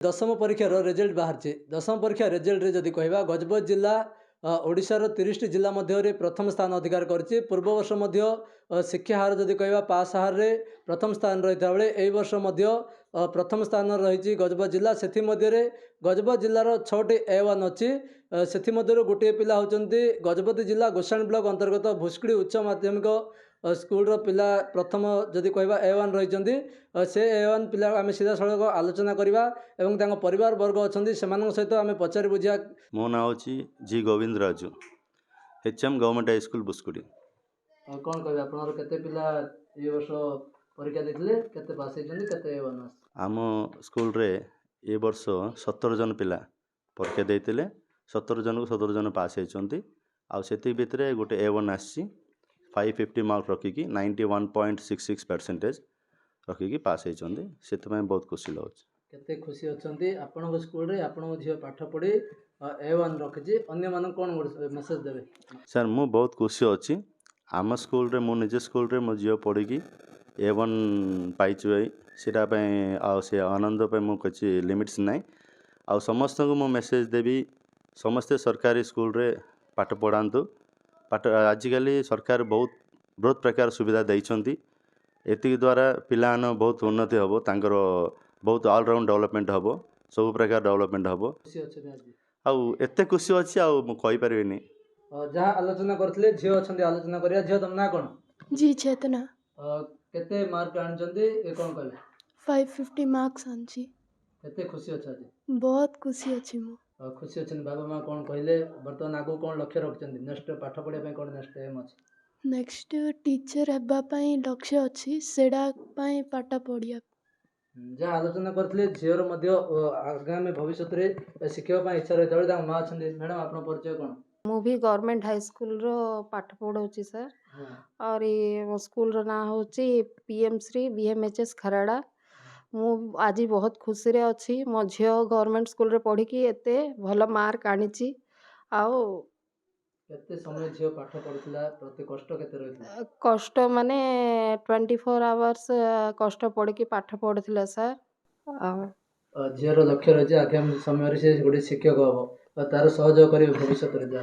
दशम परीक्षार रिजल्ट बाहर दशम परीक्षा रिजल्ट रे जदि कहवा गजपत जिला ओडिशार 30 जिला मध्य प्रथम स्थान अधिकार कर पूर्व वर्ष शिक्षा हार जदि कहवा पास हार रे प्रथम स्थान रही था बेले यही वर्ष प्रथम स्थान रही गजपत जिला से गजपत जिलार 6टी A1 अच्छी से गोटे पिला होती गजपति जिला गोसाणी ब्लॉक अंतर्गत भुस्कुड़ी उच्च माध्यमिक स्कूल पिला प्रथम जदि कहवा A1 रही से A1 पिला आम सीधा सड़क आलोचना करवा एवं परिवार वर्ग अच्छा से सहित आम पचारि बुझा। मो ना हूँ जी Govind Raju HM government high school Bhuskudi. कौन कह आपते पिला ये वर्ष परीक्षा देते केते पास होते A1 आम स्कूल रे ये वर्ष 17 जन पिला परीक्षा देते 17 जन को 17 जन पास होती आती भितर गोटे A1 आसी 550 मार्क रखिकी 91.66% रखिकी पास होती से बहुत खुशी लगे। केते खुशी अच्छी आपण स्कूल रे आपण झील पाठ पढ़ी A1 रखी अन्य मान कौन मेसेज देवे? सर मु बहुत खुशी अच्छी आम स्कूल रे मो निज स्कूल रे मो झील पढ़ी A1 पाई से आनंद पे मु किसी लिमिट्स नाई आ समस्त को मो मेसेज देवी समस्ते सरकारी स्कूल रे पाठ पढ़ातु पाठ आजिकल सरकार बहुत प्रकार सुविधा देइछंती एति द्वारा पिला बहुत उन्नति हम तांकर बहुत ऑलराउंड डेवलपमेंट हम सब प्रकार डेवलपमेंट हम आते खुशी अच्छी आईपारे जहाँ आलोचना करथिले झियो अछंती आलोचना करिया झियो तुम ना कोन जी चेतना केते मार्क आनचंती ए कोन कहले 550 मार्क्स आनची केते खुशी अच्छा जी बहुत खुशी अछि मु खुशी अच्छन बाबा माँ कौन कहले बर्तमान आगु कौन लक्ष्य रखिछंती नेक्स्ट पाठ पढ़िया कौन नेक्स्ट एम अछि नेक्स्ट टीचर हेबा पई लक्ष्य अछि सेडा पई पाठ पढ़िया जहाँ आलोचना करथिले झियोर मध्य आगामी भविष्य रे शिक्षा पई इच्छा रही था माँ अछंती मैडम आपन परिचय कोन मु भी गवर्नमेंट हाई स्कूल रो पाठ पढ़ौची सर और ये स्कूल रो ना होची PM श्री BMHS खराड़ा मु आज बहुत खुशी रे अछि मो झियो गवर्नमेंट स्कूल रे पढ़ी की एते भल मार्क आनीची आओ केते समय झियो पाठ पढ़ुथिला प्रति कष्ट केते रहिथिला कष्ट माने 24 आवर्स कष्ट पढ़ी की पाठ पढ़ुथिला सर झियोर लक्ष्य रही आगामी समय रे से गोटे शिक्षक हबो तार सहयोग करिवे भविष्य रे जा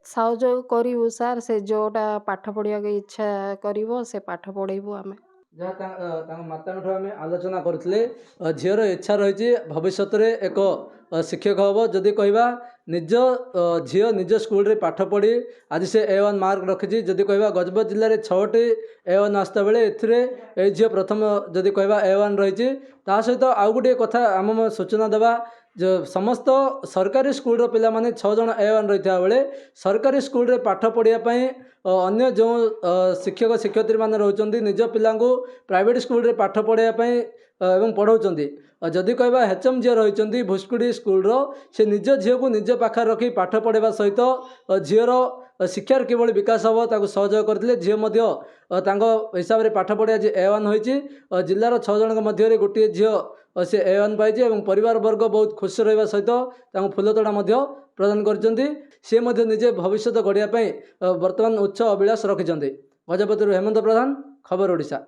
सहयोग करिवु सर से जोटा पाठ पढ़िया के इच्छा करिवो से पाठ पढ़ेबु आमे जहाँ माता आम आलोचना करथिले झीर इच्छा रही भविष्य रे एक शिक्षक हम जदि कहवा निज झील निज स्कूल रे पाठ पढ़ी आज से A1 मार्क रखी जदि कहवा गजपत जिले में 6टी A1 आसता बेले ए झील प्रथम जदि कहवा A1 रही सहित आउ गोटे कथा आम सूचना देवा जो समस्त सरकारी स्कूल पिला माने 6 जन A1 रही बेले सरकारी स्कूल रे पाठ पढ़ाई अन्य जो शिक्षक शिक्षयित्री मैंने रोचंती निज पिला प्राइवेट स्कूल रे पाठ पढ़ाई एवं पढ़ाऊँच जदि कहवा HM झील रही भुस्कुड़ी स्कूल से निज झील को निज पाखे रखी पाठ पढ़ाଇବା सहित झीर शिक्षार किभली विकास हम ताकू सहयोग करते झील हिसाब से पाठ पढ़ी आज A1 होती जिलार 6 जन मध्य गोटे झील से A1 पाई परिवार वर्ग बहुत खुश रहा सहित फूलतोड़ा प्रदान कर निजे भविष्य गढ़ापी बर्तमान उच्च अभिलाष रखिंट। गजपति हेमंत प्रधान खबर ओडिशा।